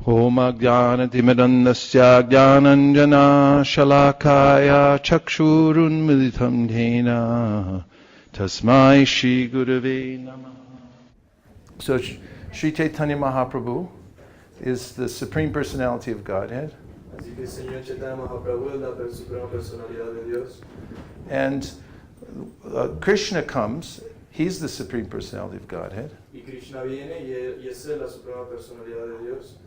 Om Ajnanatimirandasya Jnananjana Shalakaya Chakshurunmilitam Dena Tasmai Shri Gurave Namah. So Sri Caitanya Mahaprabhu is the Supreme Personality of Godhead. Así que el Señor Chaitanya Mahaprabhu es la suprema personalidad de Dios. And Krishna comes, he's the Supreme Personality of Godhead. Y Krishna viene y es la suprema personalidad de Dios.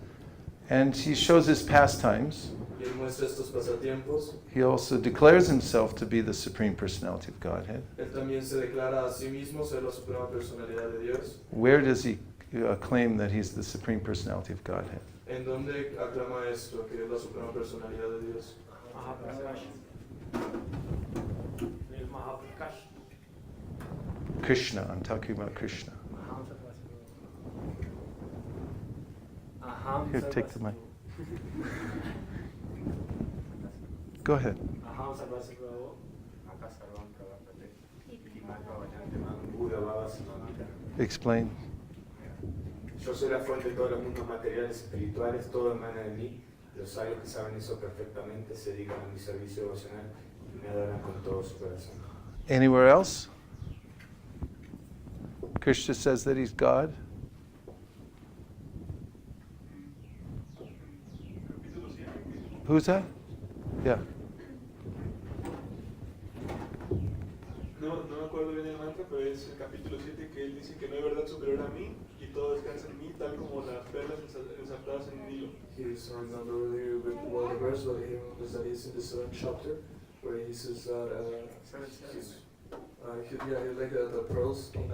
And he shows his pastimes. Y él muestra estos pasatiempos. He also declares himself to be the Supreme Personality of Godhead. Él también se declara a sí mismo ser la suprema personalidad de Dios. Where does he claim that he's the Supreme Personality of Godhead? ¿En dónde aclama esto, que es la suprema personalidad de Dios? Krishna, I'm talking about Krishna. Here, take the mic. Go ahead. Explain. Yo soy la fuente de todos los mundos materiales y espirituales, todo emana de mí. Los sabios que saben eso perfectamente se dedican a mi servicio devocional y me adoran con todo su corazón. Anywhere else? Krishna says that he's God. Who's that? Yeah. No me acuerdo bien el mantra, pero es el capítulo 7 que él dice que no hay verdad superior a mí y todo descansa en mí, tal como las perlas ensartadas en el hilo. He's not really with well the verse, but he is in the 7th chapter, where he says that he's like the pearls in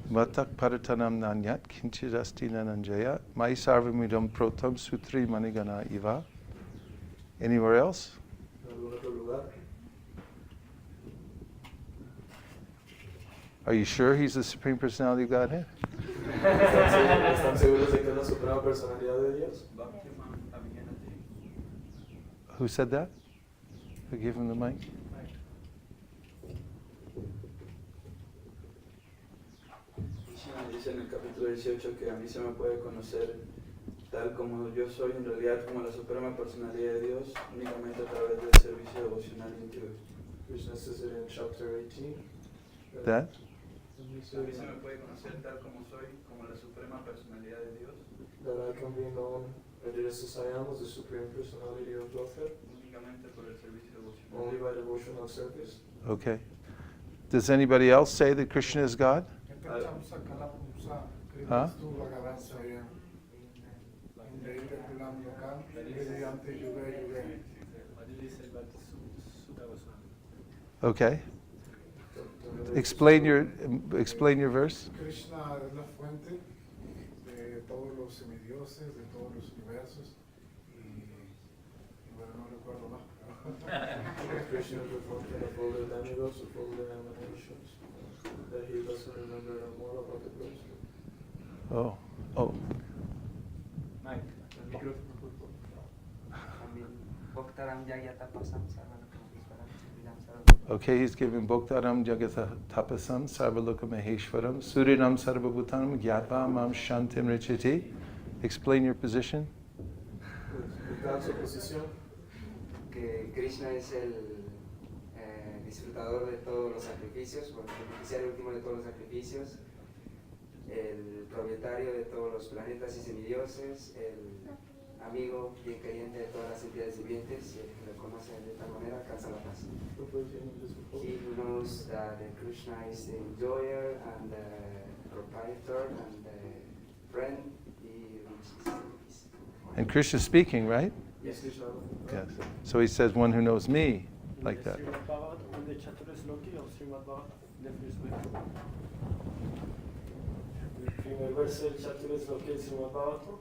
Matak paratanam nanyat kinchirasti nananjaya mai sarvamidam protam sutri manigana iva. Anywhere else? Are you sure he's the Supreme Personality of Godhead? ¿Están seguros de que es la suprema personalidad de Dios? Who said that? Who gave him the mic? Dice en el capítulo 18 que a mí se me puede conocer tal como yo soy en realidad como la suprema personalidad de Dios únicamente a través del servicio devocional íntegro. Krishna says it in chapter 18. That? A mí se me puede conocer tal como soy como la suprema personalidad de Dios. That I can be known just as I am as the supreme personality of Godhead. Únicamente por el servicio devocional. Only by devotional service. Okay. Does anybody else say that Krishna is God? Huh? Okay. Explain your verse. Krishna es la fuente de todos los semidioses, de todos los universos y bueno, no recuerdo más. Krishna is the fountain of all the demigods, of all the emanations. That he doesn't remember more about the verse. Oh. Mike. Okay, he's giving Bhoktaram Jagatha Tapasam Sarvaloka Maheshwaram Surinam Sarvabhutanam Gyatva Mam Shantim Richiti. Explain your position. Que Krishna es el disfrutador de todos los sacrificios, o el beneficiario último de todos los sacrificios, el propietario de todos los planetas y semidioses, el amigo bien creyente de todas las entidades vivientes, y el que lo conoce de tal manera alcanza la paz. He who knows that Krishna is the enjoyer and the proprietor and the friend, he reaches peace. And Krishna speaking, right? Yes, Krishna. Yes. So he says, one who knows me, like that. primer verso del chapter es lo que el Srimad Bhagavatam.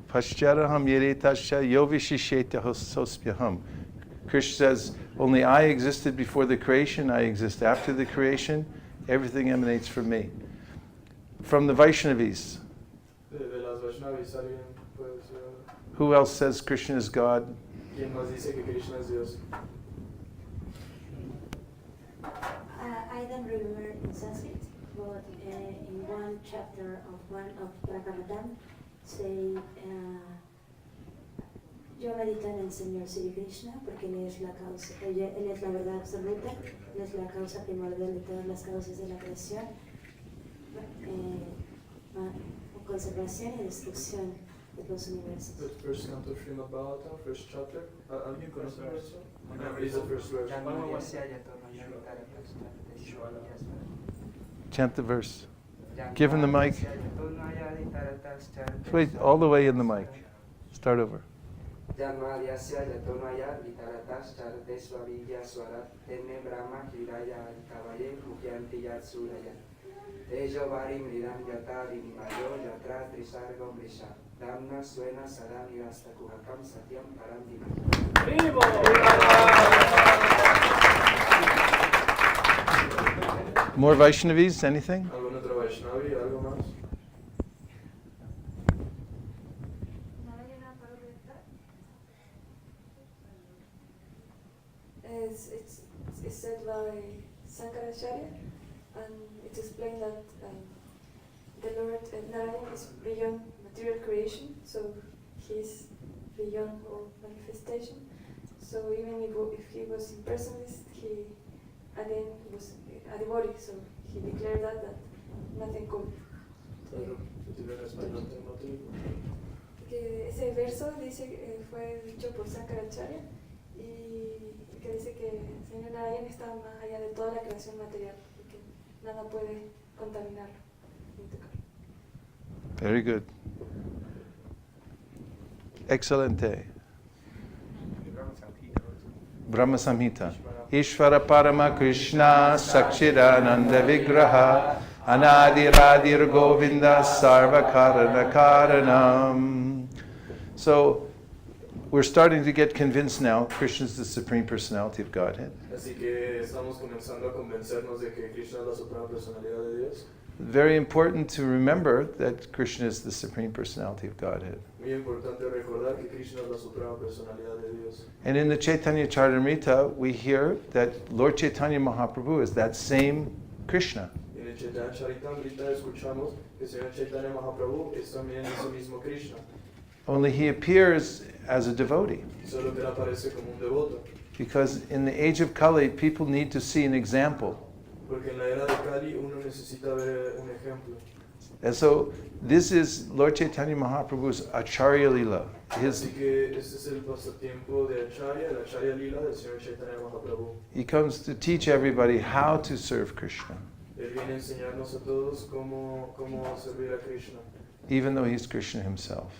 Pascharaham yeretascha yovishisheta sospyaham. Krishna says, only I existed before the creation, I exist after the creation, everything emanates from me. From the Vaishnavis. De las Vaishnavis, alguien puede decir. Who else says Krishna is God? ¿Quién más dice que Krishna es Dios? I don't remember in Sanskrit, but in one chapter of one of Bhagavatam, say, yo medito en el Señor Sri Krishna porque Él es la causa, Él es la verdad absoluta, Él es la causa primordial de todas las causas de la creación, conservación y destrucción de los universos. The first canto of Srimad Bhagavatam, first chapter. ¿Alguien conoce el verso? Is the first verse. Chant the verse. Give him the mic. Wait, all the way in the mic. Start over. Janmadhyasya yatonaya vitaratas charatesva vidya swarat tenne brahma hiraya adikavaye mukyanti yatsuraya tejo vari mridam yata vinimayo yatra trisargam risha damna suena sadam yasta kuhakam satyam param More Vaishnavis, anything? ¿Algún otro Vaishnavi? ¿Algo más? It's said by Sankaracharya, and it's explained that the Lord Narayan is beyond material creation, so he's beyond all manifestation. So even if he was impersonalist, he again was a devotee, so he declared that nothing could. Que ese verso dice fue dicho por Sankaracharya y que dice que el Señor Narayan está más allá de toda la creación material y que nada puede contaminarlo ni tocarlo. Very good. Excelente. Brahma Samhita. Ishvara Parama Krishna Sakchidananda Vigraha Anadiradir Govinda Sarva Karana Karanam. So we're starting to get convinced now Krishna is the Supreme Personality of Godhead. Así que estamos comenzando a convencernos de que Krishna es la suprema personalidad de Dios. Very important to remember that Krishna is the Supreme Personality of Godhead. Muy importante recordar que Krishna es la suprema personalidad de Dios. And in the Caitanya Charitamrita, we hear that Lord Chaitanya Mahaprabhu is that same Krishna. En el Chaitanya Charitamrita escuchamos que el Señor Chaitanya Mahaprabhu es también ese mismo Krishna. Only he appears as a devotee. Solo que él aparece como un devoto. Because in the age of Kali, people need to see an example. Porque en la era de Kali uno necesita ver un ejemplo. And so this is Lord Chaitanya Mahaprabhu's Acharya Lila. Así que este es el pasatiempo de Acharya, el Acharya Lila del Señor Chaitanya Mahaprabhu. He comes to teach everybody how to serve Krishna, Él viene a enseñarnos a todos cómo servir a Krishna. even though he's Krishna himself.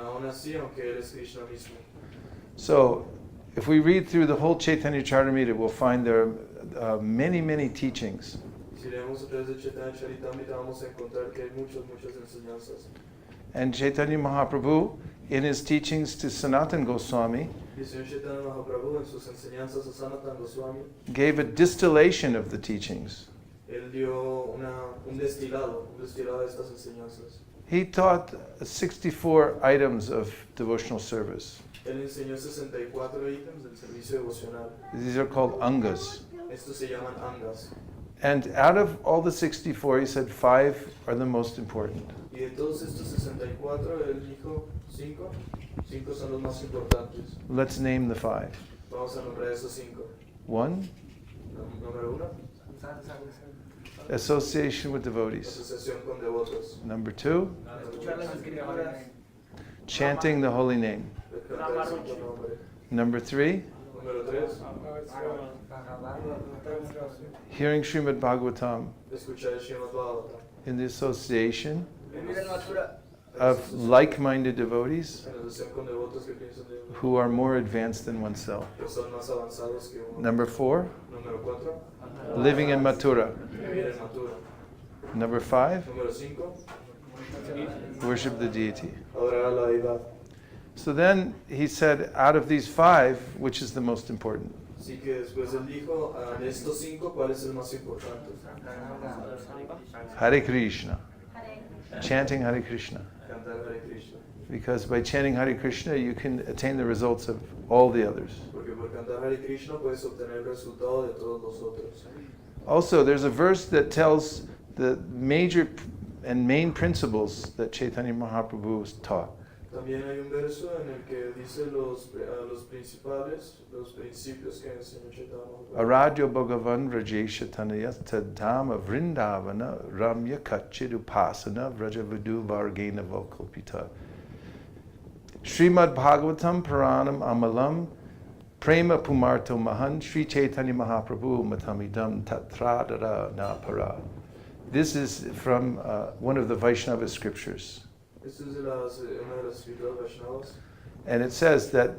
Aún así, aunque él es Krishna mismo. So if we read through the whole Chaitanya Charitamrita, we'll find there are many, many teachings. Si leemos a través de Chaitanya Charitamrita vamos a encontrar que hay muchas enseñanzas. And Chaitanya Mahaprabhu, in his teachings to Sanatana Goswami, Y el Señor Chaitanya Mahaprabhu en sus enseñanzas a Sanatana Goswami, gave a distillation of the teachings. él dio un destilado de estas enseñanzas. He taught 64 items of devotional service. Él enseñó 64 ítems del servicio devocional. These are called angas. Estos se llaman angas. And out of all the 64, he said 5 are the most important. Y de todos estos 64, él dijo 5 son los más importantes. Let's name the 5. Vamos a nombrar esos 5. 1, Número 1, association with devotees. asociación con devotos. Number 2, Escuchar las escrituras. chanting the holy name. Cantar el santo nombre. Number 3, Número 3, hearing Srimad Bhagavatam escuchar el Srimad Bhagavatam. in the association Vivir en natura. of like-minded devotees En asociación con devotos que piensan de uno, who are more advanced than oneself. que son más avanzados que uno. Number 4, Número 4, living in Mathura. vivir en natura. Number 5, Número 5, worship the deity. adorar a la deidad. So then he said, out of these 5, which is the most important? Así que después él dijo, de estos 5, ¿cuál es el más importante? Hare Krishna. Chanting Hare Krishna. Cantar Hare Krishna. Because by chanting Hare Krishna, you can attain the results of all the others. Porque por cantar Hare Krishna puedes obtener el resultado de todos los otros. Also, there's a verse that tells the major and main principles that Caitanya Mahaprabhu taught. También hay un verso en el que dice los principales, los principios que enseñó Chaitanya Mahaprabhu. Aradyo Bhagavan Rajesha Tanayata Dhamma Vrindavana Ramya Kachidupasana Vrajavadu Vargena Vokalpita. Srimad Bhagavatam Puranam Amalam Prema Pumarto Mahan Sri Chaitanya Mahaprabhu Matamidam Tatradara Napara. This is from one of the Vaishnava scriptures. Esto es una de las escrituras Vaishnavas. And it says that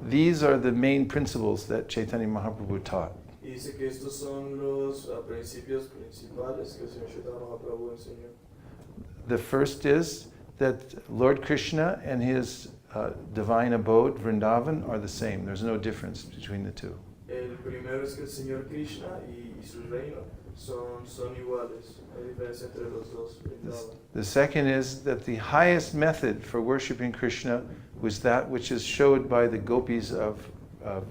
these are the main principles that Chaitanya Mahaprabhu taught. Y dice que estos son los principios principales que el Señor Chaitanya Mahaprabhu enseñó. The first is that Lord Krishna and his divine abode, Vrindavan, are the same. There's no difference between the two. El primero es que el Señor Krishna y su reino son iguales. Hay diferencia entre los dos. The second is that the highest method for worshiping Krishna was that which is showed by the gopis of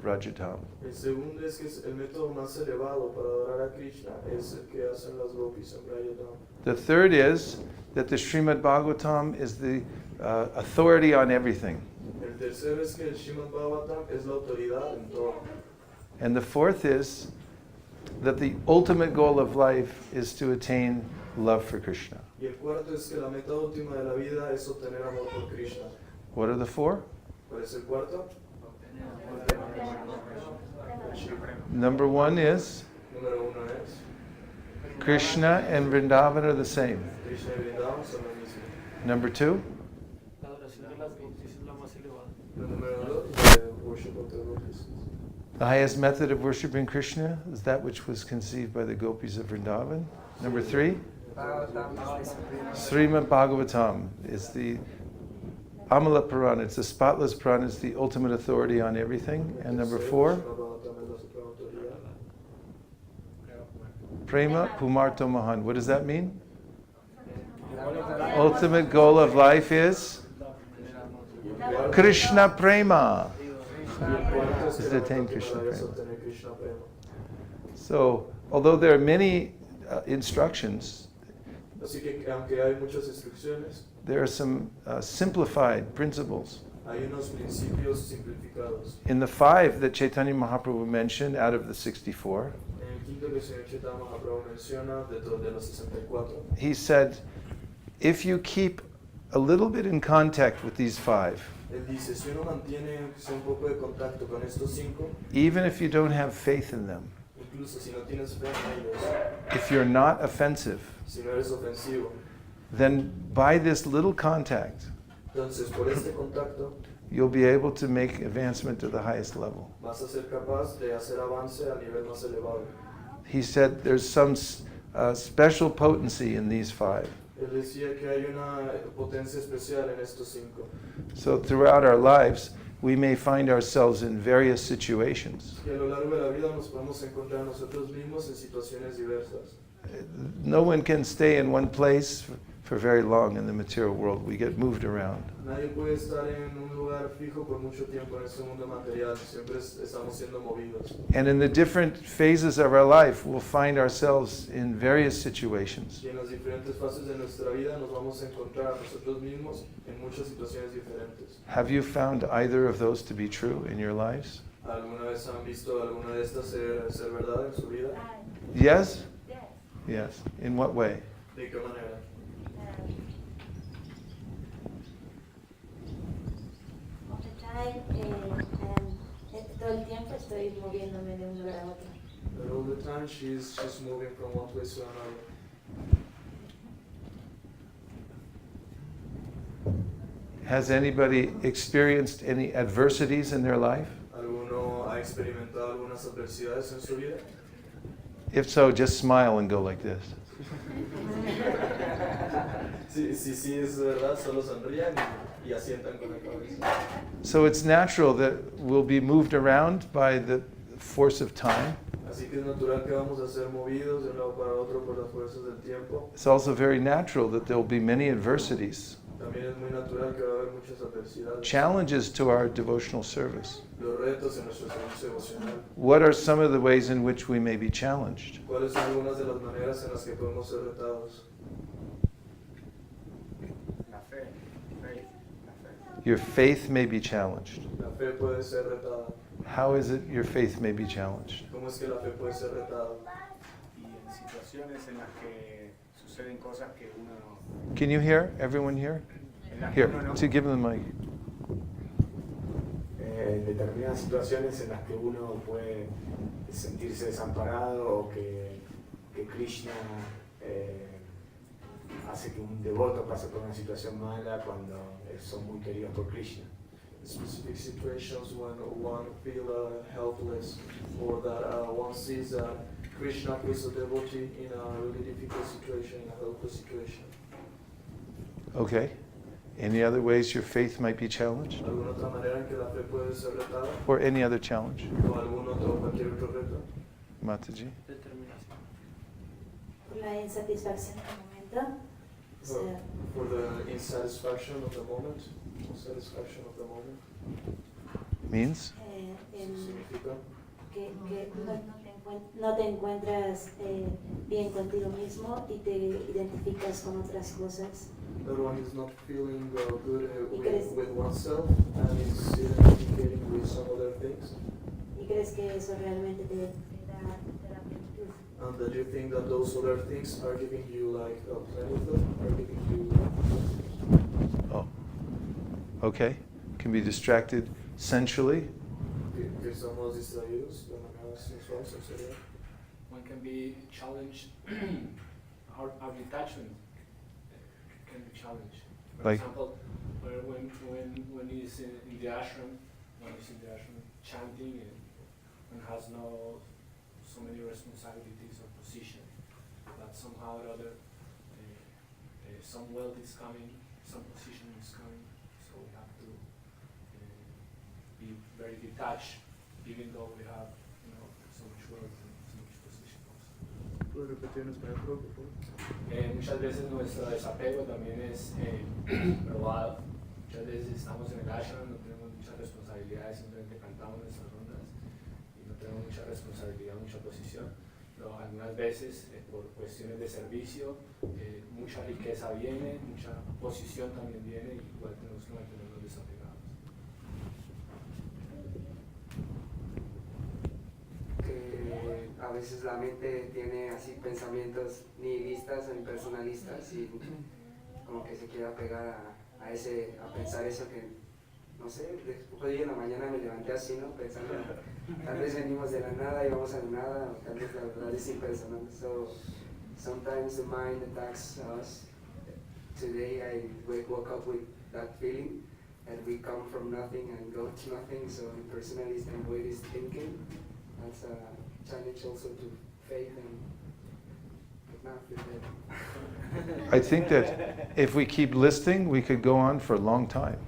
Rajadham. El segundo es que el método más elevado para adorar a Krishna es el que hacen las gopis en Rajadham. The third is that the Srimad Bhagavatam is the authority on everything. El tercero es que el Srimad Bhagavatam es la autoridad en todo. And the fourth is that the ultimate goal of life is to attain love for Krishna. Y el cuarto es que la meta última de la vida es obtener amor por Krishna. What are the four? ¿Cuál es el cuarto? Number one is Número uno es Krishna and Vrindavan are the same. Krishna y Vrindavan son lo mismo. Number two, La adoración de las gopis es la más elevada. El número dos, worship of the gopis. the highest method of worshiping Krishna is that which was conceived by the gopis of Vrindavan. Number three, Srimad Bhagavatam is the Amala Purana, it's the spotless Purana, it's the ultimate authority on everything. And number four, Prema Pumarto Mahan. What does that mean? Ultimate goal of life is Krishna Prema. Is to attain Krishna Prema. So, although there are many instructions, Así que aunque hay muchas instrucciones, there are some simplified principles. hay unos principios simplificados. In the 5 that Caitanya Mahaprabhu mentioned out of the 64, En el quinto que el Señor Chaitanya Mahaprabhu menciona, de los 64, he said, if you keep a little bit in contact with these 5, él dice, si uno mantiene un poco de contacto con estos 5, even if you don't have faith in them, incluso si no tienes fe en ellos, if you're not offensive, si no eres ofensivo, then by this little contact, entonces por este contacto you'll be able to make advancement to the highest level. vas a ser capaz de hacer avance a nivel más elevado. He said there's some special potency in these 5. Él decía que hay una potencia especial en estos 5. So throughout our lives, we may find ourselves in various situations. Que a lo largo de la vida nos podemos encontrar nosotros mismos en situaciones diversas. No one can stay in one place for very long in the material world. We get moved around. Nadie puede estar en un lugar fijo por mucho tiempo en este mundo material. Siempre estamos siendo movidos. And in the different phases of our life, we'll find ourselves in various situations. Y en las diferentes fases de nuestra vida nos vamos a encontrar a nosotros mismos en muchas situaciones diferentes. Have you found either of those to be true in your lives? ¿Alguna vez han visto alguna de estas ser verdad en su vida? Yes? Yes. In what way? ¿De qué manera? All the time, todo el tiempo estoy moviéndome de un lugar a otro. But all the time she's just moving from one place to another. Has anybody experienced any adversities in their life? ¿Alguno ha experimentado algunas adversidades en su vida? If so, just smile and go like this. Sí, es verdad, solo sonrían y asientan con la cabeza. So it's natural that we'll be moved around by the force of time. Así que es natural que vamos a ser movidos de un lado para otro por las fuerzas del tiempo. It's also very natural that there will be many adversities. También es muy natural que va a haber muchas adversidades. Challenges to our devotional service. Los retos en nuestro servicio devocional. What are some of the ways in which we may be challenged? ¿Cuáles son algunas de las maneras en las que podemos ser retados? La fe, la fe. Your faith may be challenged. La fe puede ser retada. How is it your faith may be challenged? ¿Cómo es que la fe puede ser retada? Y en situaciones en las que suceden cosas que uno no... Can you hear? Everyone here? En las que Here, uno no... to give them the mic. En determinadas situaciones en las que uno puede sentirse desamparado o que Krishna hace que un devoto pase por una situación mala cuando son muy queridos por Krishna. Specific situations when one feel helpless, or that one sees Krishna puts a devotee in a really difficult situation, in a helpless situation. Okay. Any other ways your faith might be challenged? ¿Alguna otra manera en que la fe puede ser retada? Or any other challenge? ¿O algún otro, cualquier otro reto? Mataji? Determinación. La insatisfacción del momento. O sea, For the insatisfaction of the moment, satisfaction of the moment. Means? Significa que no te encuentras bien contigo mismo y te identificas con otras cosas. that one is not feeling good ¿Y crees, with oneself and is identificating with some other things. ¿Y crees que eso realmente te da plenitud? And that you think that those other things are giving you like plenitude, are giving you Oh. Okay. Can be distracted sensually. que estamos distraídos de manera sensual, sensorial. One can be challenged, our detachment can be challenged. For Like- example, when he's in the ashram, chanting and has so many responsibilities or position, that somehow or other some wealth is coming, some position is coming, so we have to be very detached, even though we have so much wealth and so much position also. ¿Puedes repetir en español, por favor? Muchas veces nuestro desapego también es probado. Muchas veces estamos en el ashram, no tenemos muchas responsabilidades, simplemente cantamos nuestras rondas y no tenemos mucha responsabilidad, mucha posición. Pero algunas veces, por cuestiones de servicio, mucha riqueza viene, mucha posición también viene y igual tenemos que mantenernos desapegados. Que a veces la mente tiene así pensamientos nihilistas o impersonalistas y como que se quiere apegar a pensar eso que, no sé, hoy en la mañana me levanté así, ¿no? Pensando, tal vez venimos de la nada y vamos a la nada, o tal vez la verdad es impersonal. So sometimes the mind attacks us. Today I woke up with that feeling that we come from nothing and go to nothing, so impersonalist and voidist thinking. That's a challenge also to faith and not with it. I think that if we keep listing, we could go on for a long time.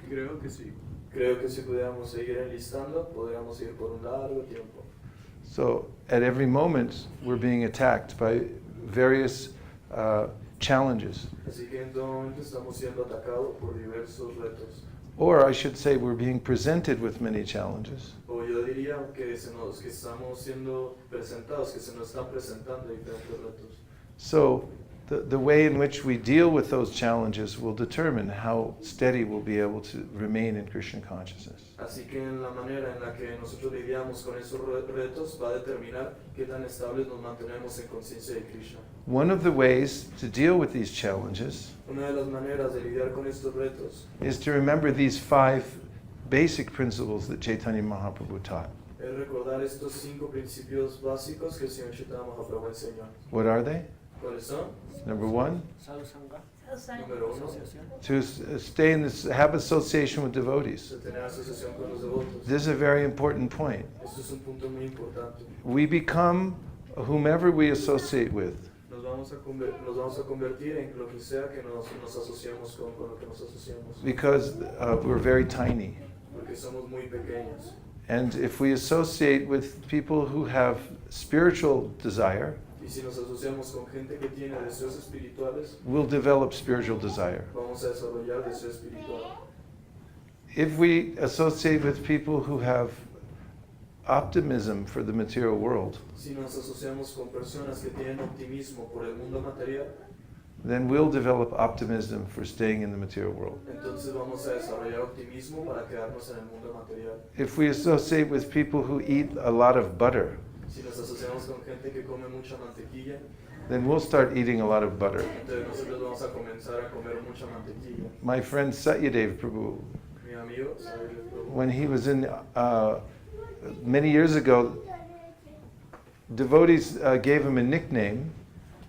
Creo que sí. Creo que si pudiéramos seguir enlistando, podríamos ir por un largo tiempo. So at every moment, we're being attacked by various challenges. Así que en todo momento estamos siendo atacados por diversos retos. Or I should say, we're being presented with many challenges. O yo diría que estamos siendo presentados, que se nos están presentando diferentes retos. So the way in which we deal with those challenges will determine how steady we'll be able to remain in Krishna consciousness. Así que en la manera en la que nosotros lidiamos con esos retos va a determinar qué tan estables nos mantenemos en conciencia de Krishna. One of the ways to deal with these challenges Una de las maneras de lidiar con estos retos is to remember these 5 basic principles that Caitanya Mahaprabhu taught. es recordar estos 5 principios básicos que el Señor Chaitanya Mahaprabhu enseñó. What are they? ¿Cuáles son? Number 1, Sadhu Sangha, Número 1, asociación. to stay in this, have association with devotees. de tener asociación con los devotos. This is a very important point. Esto es un punto muy importante. We become whomever we associate with. Nos vamos a convertir en lo que sea que nos asociemos con lo que nos asociamos. Because we're very tiny. Porque somos muy pequeños. And if we associate with people who have spiritual desire, Y Y si nos asociamos con gente que tiene deseos espirituales, we'll develop spiritual desire. vamos a desarrollar deseo espiritual. If we associate with people who have optimism for the material world, Si nos asociamos con personas que tienen optimismo por el mundo material, then we'll develop optimism for staying in the material world. entonces vamos a desarrollar optimismo para quedarnos en el mundo material. If we associate with people who eat a lot of butter, Si nos asociamos con gente que come mucha mantequilla, then we'll start eating a lot of butter. entonces nosotros vamos a comenzar a comer mucha mantequilla. My friend Satyadev Prabhu, Mi amigo, ¿sabes? when he was in, many years ago, devotees gave him a nickname,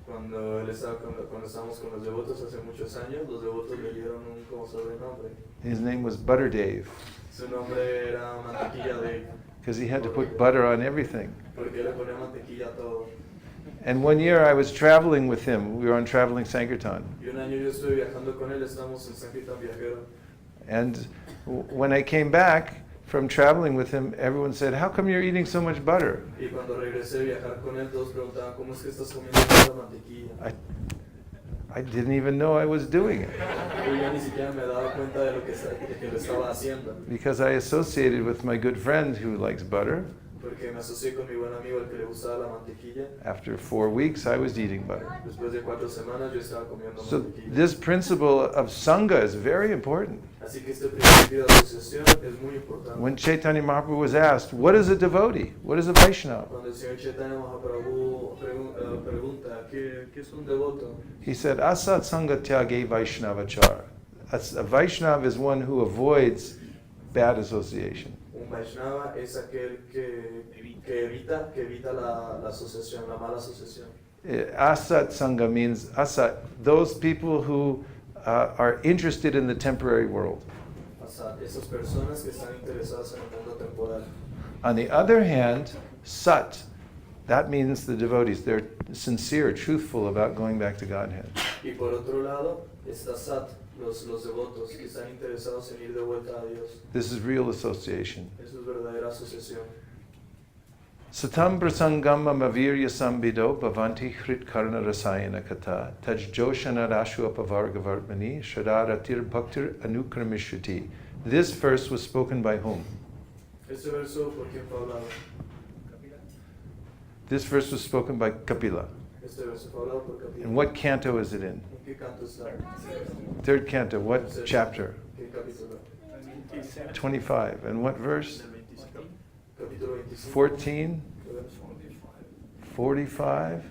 Cuando estábamos con los devotos hace muchos años, los devotos le dieron un como sobrenombre. his name was Butter Dave, Su nombre era Mantequilla Dave, because he had to put butter on everything. porque él le ponía mantequilla a todo. And one year I was traveling with him, we were on traveling Sankirtan, Y un año yo estuve viajando con él, estábamos en Sankirtan Viajero. and when I came back from traveling with him, everyone said, "How come you're eating so much butter?" Y cuando regresé a viajar con él, todos preguntaban, ¿cómo es que estás comiendo tanta mantequilla? I didn't even know I was doing it, Yo ya ni siquiera me daba cuenta de que lo estaba haciendo, because I associated with my good friend who likes butter. porque me asocié con mi buen amigo, el que le gustaba la mantequilla. After 4 weeks, I was eating butter. Después de 4 semanas yo estaba comiendo So mantequilla. this principle of Sangha is very important. Así que este principio de asociación es muy importante. When Caitanya Mahaprabhu was asked, what is a devotee? What is a Vaishnava? Cuando el señor Caitanya Mahaprabhu pregunta, ¿qué es un devoto? He said, Asat Sangha Tyage Vaishnavachar. A Vaishnava is one who avoids bad association. Un Vaishnava es aquel que evita la asociación, la mala asociación. Asat Sangha means Asat, those people who are interested in the temporary world. O sea, esas personas que están interesadas en el mundo temporal. On the other hand, Sat, that means the devotees. They're sincere, truthful about going back to Godhead. Y por otro lado está Sat, los devotos que están interesados en ir de vuelta a Dios. This is real association. Eso es verdadera asociación. Satam prasangama mavirya sambido bhavanti hrit karna rasayana kata taj joshana rashu apavargavartmani shadaratir bhaktir anukramishruti. This verse was spoken by whom? Este verso, ¿por quién fue hablado? This verse was spoken by Kapila. Este verso fue hablado por Capítulo. And what canto is it in? ¿En qué canto está? Third canto. What chapter? ¿Qué capítulo? 25. And what verse? Capítulo 25. 14? 45?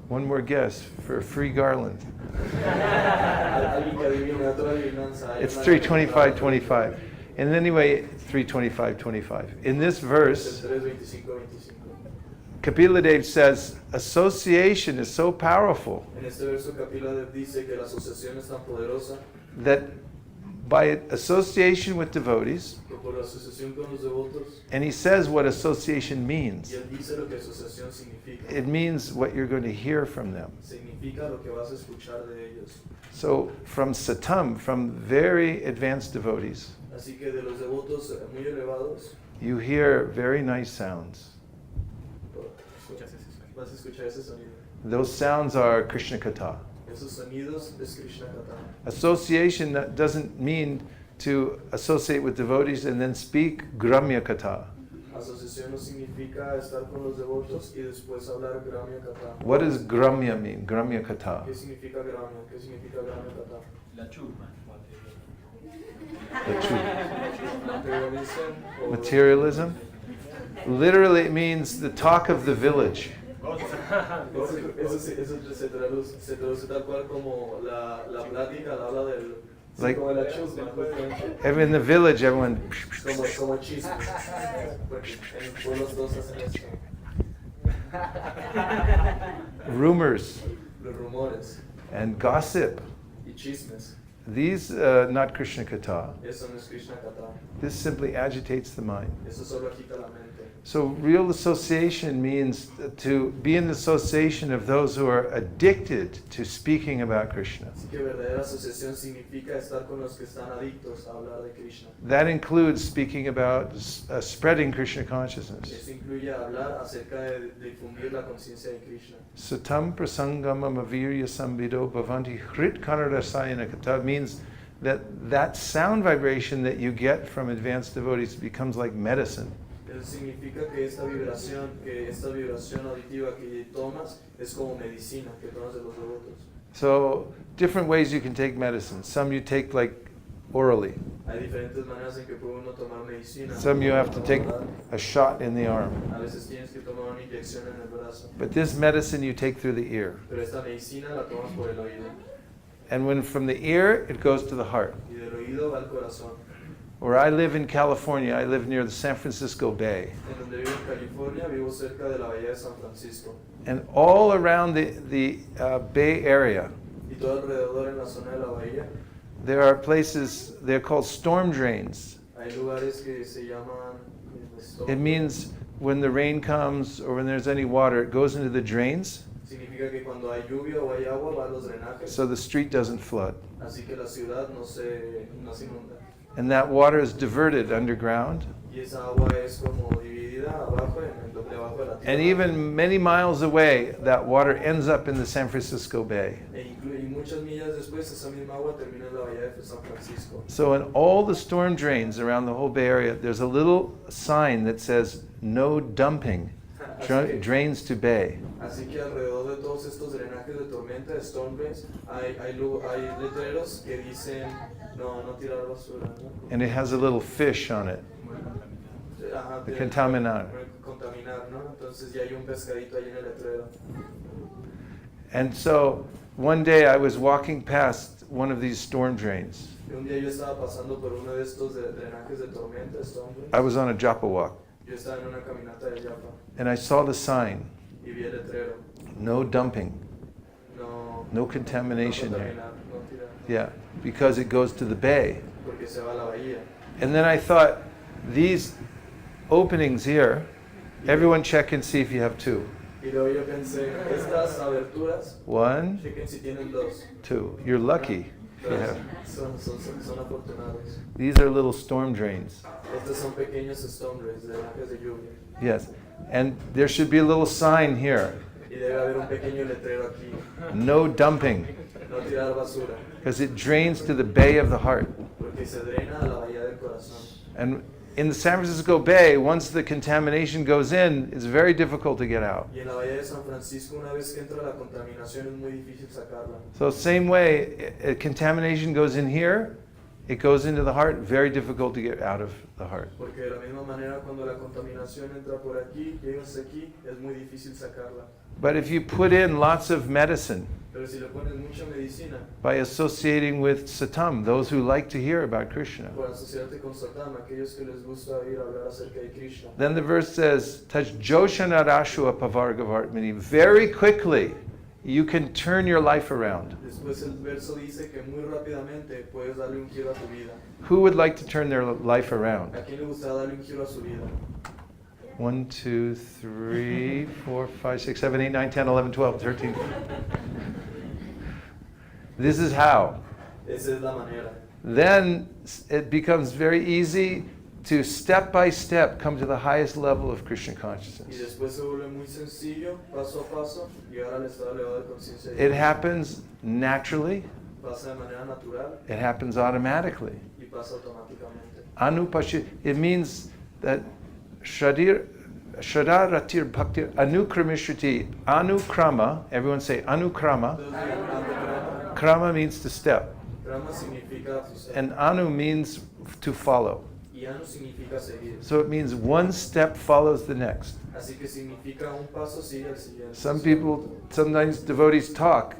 One more guess for a free garland. Alguien que adivina, otra adivinanza. It's 3:25:25. And anyway, 3:25:25. In this verse, 3:25:25. Kapila Dev says, association is so powerful En este verso Kapila dice que la asociación es tan poderosa that by association with devotees, que por la asociación con los devotos, and he says what association y means. él dice lo que asociación significa. It means what you're going to hear from them. Significa lo que vas a escuchar de ellos. So from Satam, from very advanced devotees, Así que de los devotos muy elevados, you hear very nice sounds. vas a escuchar ese sonido. Those sounds are Krishna Katha. Esos sonidos es Krishna Katha. Association doesn't mean to associate with devotees and then speak Gramya Katha. Asociación no significa estar con los devotos y después hablar Gramya Katha. What does Gramya mean? Gramya Katha. ¿Qué significa Gramya? ¿Qué significa Gramya Katha? La chusma. Materialism. o- Materialism. Literally, it means the talk of the village. Eso se traduce tal cual como la plática, la habla del... Like- como la chusma, justamente. In the village, everyone. Como chisme. Porque en pueblos todos hacen esto. Rumors Los rumores and gossip. y chismes. these not Krishna Katha. Eso no es Krishna Katha. This simply agitates the mind. Eso solo agita la mente. So real association means to be in association of those who are addicted to speaking about Krishna. Así que verdadera asociación significa estar con los que están adictos a hablar de Krishna. That includes speaking about spreading Krishna consciousness. Eso incluye hablar acerca de difundir la conciencia de Krishna. Satam prasangamam avirya samvido bhavanti hrit kanarasayana kata means that sound vibration that you get from advanced devotees becomes like medicine. Eso significa que esta vibración auditiva que tomas es como medicina que tomas de los devotos. So different ways you can take medicine. Some you take like orally. Hay diferentes maneras en que puede uno tomar medicina. Some you have to take a shot in the arm. A veces tienes que tomar una inyección en el brazo. But this medicine you take through the ear. Pero esta medicina la tomas por el oído. And when from the ear, it goes to the heart. Y del oído va al corazón. Where I live in California, I live near the San Francisco Bay. En donde vivo en California, vivo cerca de la bahía de San Francisco. And all around the Bay Area, Y todo alrededor en la zona de la bahía, there are places, they're called storm drains. hay lugares que se llaman It means when the rain comes or when there's any water, it goes into the drains, significa que cuando hay lluvia o hay agua va a los drenajes. so the street doesn't flood. Así que la ciudad no se inunda. And that water is diverted underground. Y esa agua es como dividida abajo, debajo de la tierra. And even many miles away, that water ends up in the San Francisco Bay. Y muchas millas después, esa misma agua termina en la bahía de San Francisco. So in all the storm drains around the whole Bay Area, there's a little sign that says, no dumping, drains to bay. Así que alrededor de todos estos drenajes de tormenta, de storm drains, hay letreros que dicen no tirar basura, ¿no? And it has a little fish on it, Ajá, the de- contaminar. contaminar, ¿no? Entonces ya hay un pescadito ahí en el letrero. And so one day I was walking past one of these storm drains. Y un día yo estaba pasando por uno de estos drenajes de tormenta, de storm drains. I was on a japa walk, Yo estaba en una caminata de Yapa and I saw the sign, y vi el letrero. no dumping, no No contamination here. contaminar, no tirar, Yeah, because it goes to the bay. porque se va a la bahía. And then I thought, these openings here, everyone check and see if you have two. Y luego yo pensé, estas aberturas, One, chequen si tienen dos. two. You're lucky if you have. Son afortunados. These are little storm drains. Estos son pequeños storm drains, drenajes de lluvia. Yes. And there should be a little sign here, Y debe haber un pequeño letrero aquí, no dumping, no tirar basura, because it drains to the bay of the heart. porque se drena a la bahía del corazón. And in the San Francisco Bay, once the contamination goes in, it's very difficult to get out. Y en la bahía de San Francisco, una vez que entra la contaminación, es muy difícil sacarla. So same way, contamination goes in here, it goes into the heart, very difficult to get out of the heart. Porque de la misma manera, cuando la contaminación entra por aquí, llega hasta aquí, es muy difícil sacarla. But if you put in lots of medicine Pero si le pones mucha medicina, by associating with satam, those who like to hear about Krishna, por asociarte con Satán, aquellos que les gusta oír hablar acerca de Krishna, then the verse says, Taj Joshanarashua Pavargavartmini, very quickly you can turn your life around. después el verso dice que muy rápidamente puedes darle un giro a tu vida. Who would like to turn their life around? ¿A quién le gusta darle un giro a su vida? 1, 2, 3, 4, 5, 6, 7, 8, 9, 10, 11, 12, 13. This is how. Esa es la manera. Then it becomes very easy to step by step come to the highest level of Krishna Y consciousness. después se vuelve muy sencillo, paso a paso, llegar al estado elevado de conciencia. It happens naturally, Pasa de manera natural it happens automatically. y pasa automáticamente. Anupashi, it means that Shadaratir Bhaktir Anukramishruti. Anukrama, everyone say Anukrama. Entonces, Antukrama, Krama means to step, Krama significa suceder, and Anu means to follow. y Anu significa seguir. So it means one step follows the next. Así que significa un paso sigue al siguiente. Sometimes devotees talk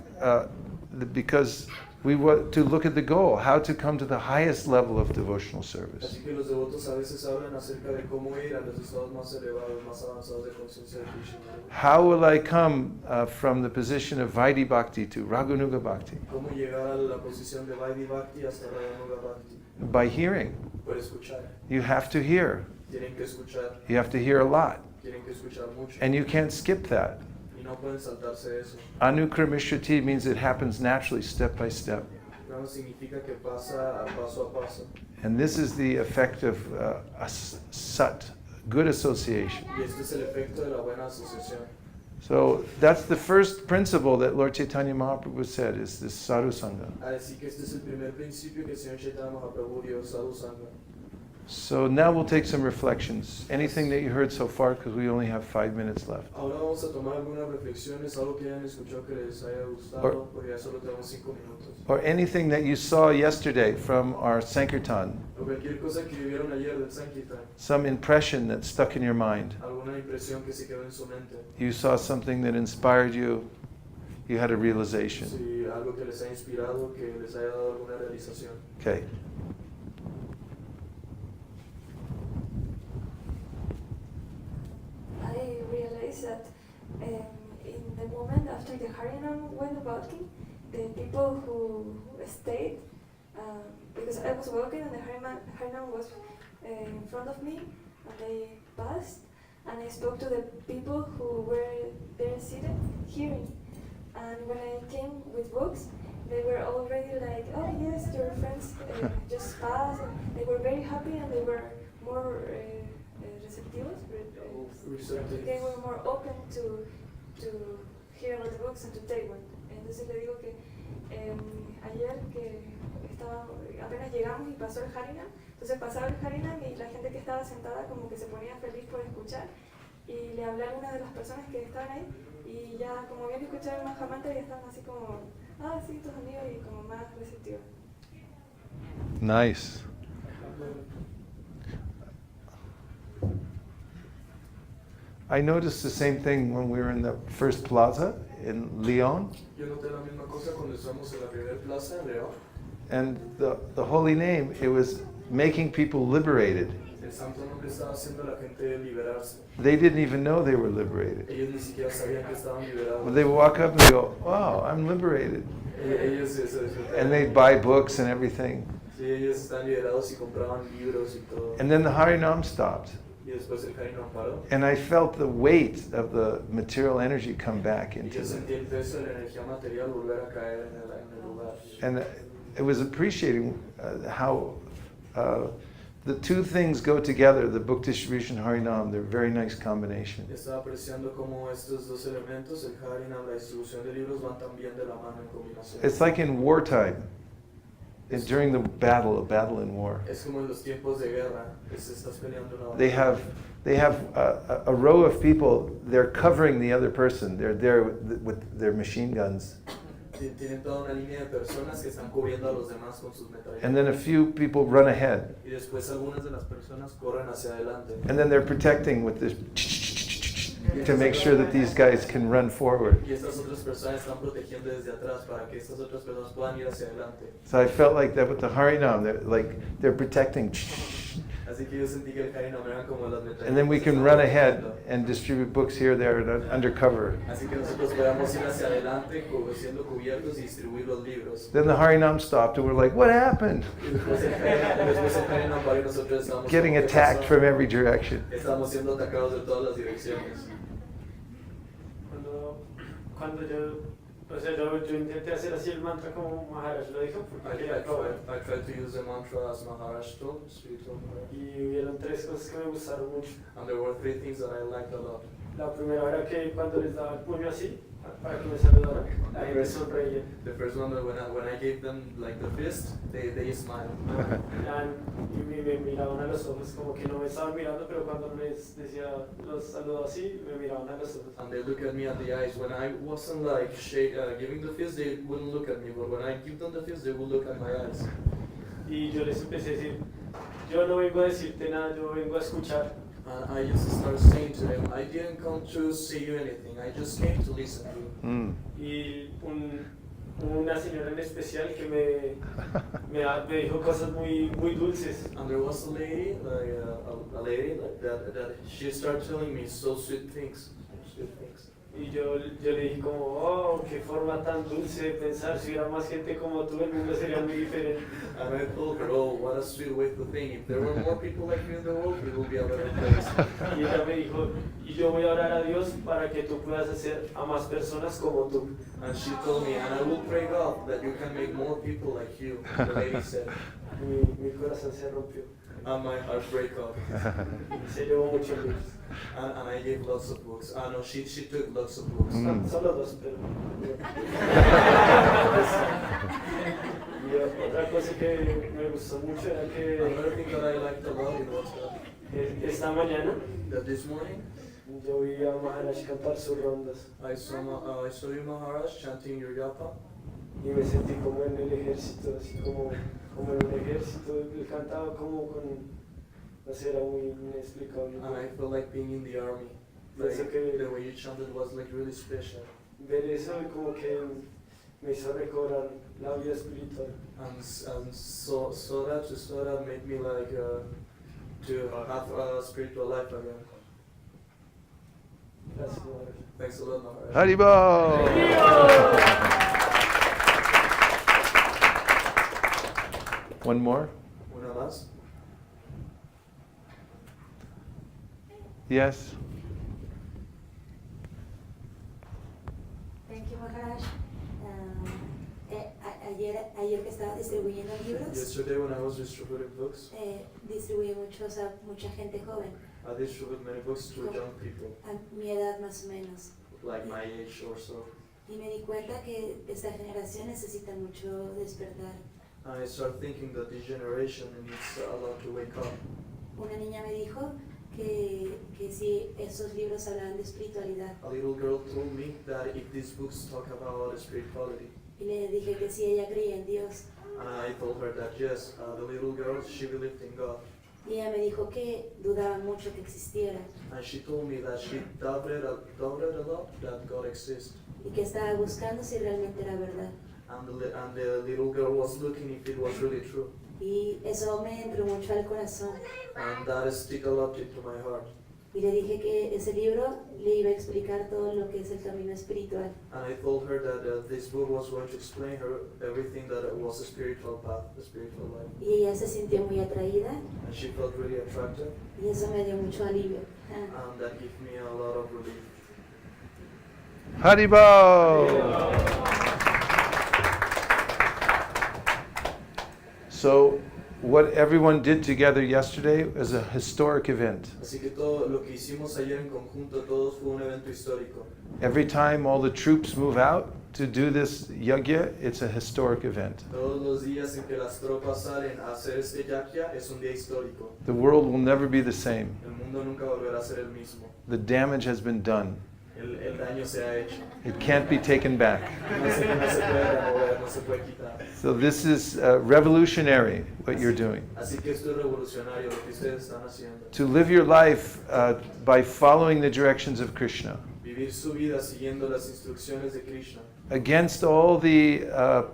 because We want to look at the goal, how to come to the highest level of devotional service. Así que los devotos a veces hablan acerca de cómo ir a los estados más elevados, más avanzados de conciencia de Krishna. How will I come from the position of Vaidhi Bhakti to Raganuga Bhakti? ¿Cómo llegar a la posición de Vaidhi Bhakti hasta Raganuga Bhakti? By hearing. Por escuchar. You have to hear. Tienen que escuchar. You have to hear a lot. Tienen que escuchar mucho. And you can't skip that. Y no pueden saltarse eso. Anukramishati means it happens naturally, step by step. No significa que pasa paso a paso. And this is the effect of a sat, good association. Y este es el efecto de la buena asociación. So that's the first principle that Lord Caitanya Mahaprabhu said, is this sadhu sangha. Así que este es el primer principio que el Señor Chaitanya Mahaprabhu dio, sadhu sangha. So now we'll take some reflections. Anything that you heard so far, because we only have 5 minutes left. Ahora vamos a tomar algunas reflexiones, algo que hayan escuchado que les haya gustado, porque ya solo tenemos 5 minutos. Or anything that you saw yesterday from our Sankirtan. O cualquier cosa que vivieron ayer del Sankirtan. Some impression that stuck in your mind. Alguna impresión que se quedó en su mente. You saw something that inspired you. You had a realization. Sí, algo que les ha inspirado, que les haya dado alguna realización. Okay. I realized that in the moment after the Harinam went walking, the people who stayed, because I was walking and the Harinam was in front of me, and they passed, and I spoke to the people who were there seated, hearing. And when I came with books, they were already like, oh yes, your friends just passed. And they were very happy and they were more receptivos. They were more open to hear about the books and to take one. Entonces le digo que ayer que apenas llegamos y pasó el Harinam, entonces pasaba el Harinam y la gente que estaba sentada como que se ponía feliz por escuchar, y le hablé a una de las personas que estaban ahí y ya como habían escuchado el Mahamantra ya estaban así como, ah sí, tus amigos, y como más receptivos. Nice. I noticed the same thing when we were in the first plaza in Lyon. Yo noté la misma cosa cuando estamos en la primera plaza en León. And the holy name, it was making people liberated. El santo nombre estaba haciendo a la gente liberarse. They didn't even know they were liberated. Ellos ni siquiera sabían que estaban liberados. When they walk up and they go, wow, I'm liberated. Ellos And they buy books and everything. Sí, ellos están liberados y compraban libros y todo. And then the Harinam stopped. Y después el Harinam paró. And I felt the weight of the material energy come back Y into yo sentí them. el peso de la energía material volver a caer en el lugar. And it was appreciating how the two things go together, the book distribution and Harinam. They're a very nice combination. Estaba apreciando cómo estos dos elementos, el Harinam, la distribución de libros, van tan bien de la mano en combinación. It's like in wartime, during the battle, a battle in war. Es como en los tiempos de guerra, que se estás peleando una They have a row of people, they're covering the other person. They're there with their machine guns. Tienen toda una línea de personas que están cubriendo a los demás con sus metralletas. And then a few people run ahead. Y después algunas de las personas corren hacia adelante. And then they're protecting with this to make sure that these guys can run forward. Y estas otras personas están protegiendo desde atrás para que estas otras personas puedan ir hacia adelante. So I felt like that with the Harinam, they're protecting. Así que yo sentí que el Harinam eran como las metralletas. And then we can run ahead and distribute books here, there, and undercover. Así que nosotros podamos ir hacia adelante siendo cubiertos y distribuir los libros. Then the Harinam stopped and we're like, what happened? Y después el Harinam paró y nosotros estábamos Getting como, ¿qué attacked pasó? from every direction. Estamos siendo atacados de todas las direcciones. Cuando yo intenté hacer así el mantra como Maharaj lo dijo, porque quería probar. I tried to use the mantra as Maharaj told, spiritual Maharaj. Y hubieron tres cosas que me gustaron mucho. And there were 3 things that I liked a lot. La primera era que cuando les daba el puño así, para que me saludaran, la gente sonreía. The first one, when I gave them like the fist, they smiled. Y me miraban a los ojos, como que no me estaban mirando, pero cuando les decía, los saludo así, me miraban a los ojos. And they look at me at the eyes. When I wasn't like giving the fist, they wouldn't look at me. But when I give them the fist, they would look at my eyes. Y yo les empecé a decir, yo no vengo a decirte nada, yo vengo a escuchar. And I just started saying to them, I didn't come to say you anything. I just came to listen to you. Y una señora en especial que me dijo cosas muy dulces. And there was a lady, like a lady like that she started telling me so sweet things. Y yo le dije como, oh, qué forma tan dulce de pensar, si hubiera más gente como tú, el mundo sería muy diferente. And I told her, oh, what a sweet way to think. If there were more people like you in the world, it would be a better place. Y ella me dijo, y yo voy a orar a Dios para que tú puedas hacer a más personas como tú. And she told me, and I will pray God that you can make more people like you. The lady said. Mi corazón se rompió. And my heart break up. Se llevó muchos libros. And I gave lots of books. No, she took lots of books. Solo dos, pero... Y otra cosa que me gustó mucho era que... Another thing that I liked a lot was esta mañana that this morning yo vi a Maharaj cantar sus rondas I saw you Maharaj chanting your yapa. y me sentí como en el ejército, así como en un ejército. Él cantaba como con... No sé, era muy inexplicable. And I felt like being in the army. Like, the way you chanted was like really special. Ver eso como que me hizo recobrar la vida espiritual. And so that made me like to have a spiritual life again. Gracias, Maharaj. Thanks a lot, Maharaj. Haribol! One more? Una más. Yes? Thank you, Maharaj. Ayer que estaba distribuyendo libros, Yesterday when I was distributing books, distribuí muchos a mucha gente joven, I distributed many books to young people, a mi edad más o menos. like my age or so. Y me di cuenta que esta generación necesita mucho despertar. And I started thinking that this generation needs a lot to wake up. Una niña me dijo que si esos libros hablaban de espiritualidad. A little girl told me that if these books talk about spirituality, Y le dije que si ella creía en Dios. and I told her that yes, the little girl, she believed in God. Y ella me dijo que dudaba mucho que existiera. And she told me that she doubted a lot that God exists. Y que estaba buscando si realmente era verdad. And the little girl was looking if it was really true. Y eso me entró mucho al corazón. And that stuck a lot into my heart. Y le dije que ese libro le iba a explicar todo lo que es el camino espiritual. And I told her that this book was going to explain her everything that was a spiritual path, a spiritual life. Y ella se sintió muy atraída And she felt really attracted. y eso me dio mucho alivio. And that gave me a lot of relief. Haribol! So, what everyone did together yesterday was a historic event. Así que todo lo que hicimos ayer en conjunto todos fue un evento histórico. Every time all the troops move out to do this yajna, it's a historic event. Todos los días en que las tropas salen a hacer este yajna es un día histórico. The world will never be the same. El mundo nunca volverá a ser el mismo. The damage has been done. El daño se ha hecho. It can't be taken back. No se puede remover, no se puede quitar. So this is revolutionary, what you're doing. Así que esto es revolucionario lo que ustedes están haciendo. To live your life by following the directions of Krishna, Vivir su vida siguiendo las instrucciones de Krishna, against all the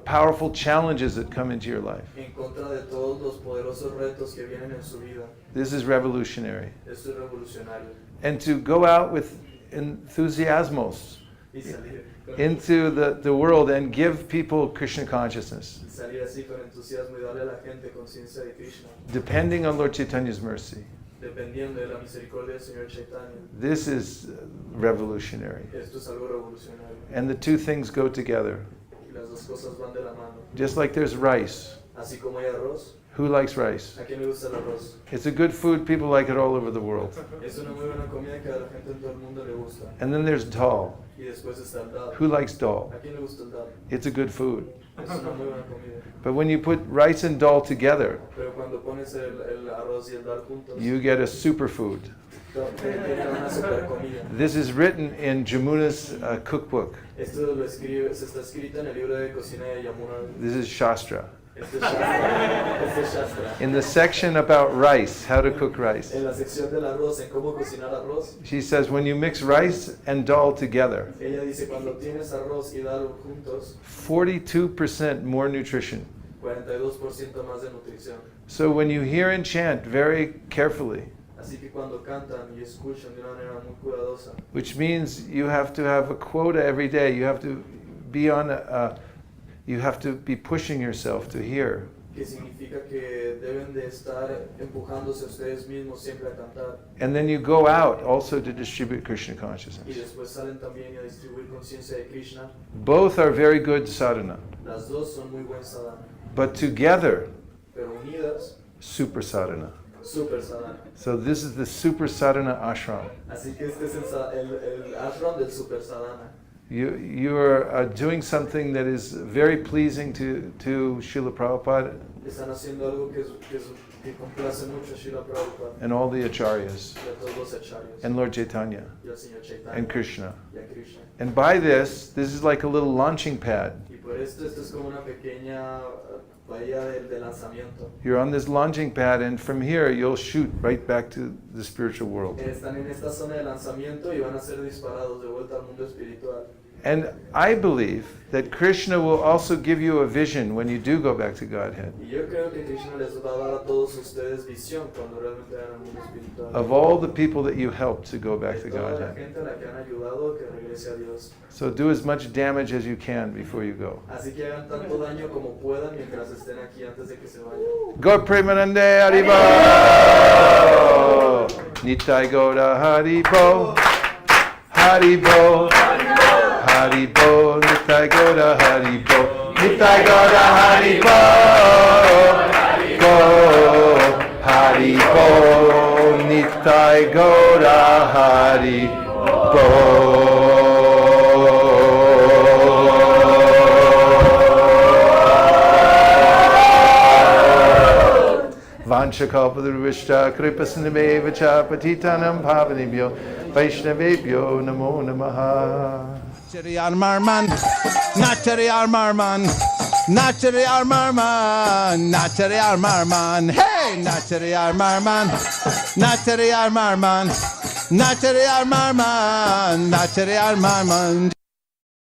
powerful challenges that come into your life. en contra de todos los poderosos retos que vienen en su vida. This is revolutionary. Esto es revolucionario. And to go out with enthusiasmos Y salir, into the world and give people Krishna consciousness, salir así con entusiasmo y darle a la gente conciencia de Krishna, depending on Lord Chaitanya's mercy. dependiendo de la misericordia del Señor Chaitanya. This is revolutionary. Esto es algo revolucionario. And the two things go together. Y las dos cosas van de la mano. Just like there's rice. Así como hay arroz, Who likes rice? ¿a quién le gusta el arroz? It's a good food. People like it all over the world. Es una muy buena comida que a la gente en todo el mundo le gusta. And then there's dal. Y después está el dal. Who likes dal? ¿A quién le gusta el dal? It's a good food. Es una muy buena comida. But when you put rice and dal together, Pero cuando pones el arroz y el dal juntos, you get a superfood. tiene una super comida. This is written in Jamuna's cookbook. Esto se está escrito en el libro de cocina de Yamuna. This is Shastra. Este es Shastra. Este es Shastra. In the section about rice, how to cook rice, En la sección del arroz, en cómo cocinar arroz, she says when you mix rice and dal together, ella dice cuando tienes arroz y dal juntos, 42% more nutrition. 42% más de nutrición. So when you hear and chant very carefully, Así que cuando cantan y escuchan de una manera muy cuidadosa, which means you have to have a quota every day, you have to be on you have to be pushing yourself to hear. que significa que deben de estar empujándose ustedes mismos siempre a cantar. And then you go out also to distribute Krishna Y consciousness. después salen también a distribuir conciencia de Krishna. Both are very good sadhana, Las dos son muy buen sadhana, but together, pero unidas, super sadhana. super sadhana. So this is the super sadhana ashram. Así que este es el ashram del super sadhana. You are doing something that is very pleasing to Srila Prabhupada Están haciendo algo que complace mucho a Srila Prabhupada and all the acharyas y a todos los acharyas and Lord Chaitanya y al Señor Chaitanya and Krishna. y a Krishna. And by this is like a little launching pad. Y por esto es como una pequeña bahía de lanzamiento. You're on this launching pad, and from here you'll shoot right back to the spiritual world. Están en esta zona de lanzamiento y van a ser disparados de vuelta al mundo espiritual. And I believe that Krishna will also give you a vision when you do go back to Godhead Y yo creo que Krishna les va a dar a todos ustedes visión cuando realmente vayan al mundo espiritual. of all the people that you helped to go back to De toda la Godhead. gente a la que han ayudado que regrese a Dios. So do as much damage as you can before you go. Así que hagan tanto daño como puedan mientras estén aquí antes de que se vayan. Gaur Premanande Haribo! Nitai Gaura Haribo! Haribo! Haribo! Nitai Gaura Haribo! Nitai Gaura Haribo! Go! Haribo! Nitai Gaura Haribo! Vanchakalpadurvishta kripasinabhevacha patitanam pavanibhyo Vaishnavebhyo namo namaha. Nachari Marman, Nachari Marman, Nachari Marman, Nachari Marman, hey, Nachari Marman, Nachari Marman, Nachari Marman, Nachari Marman.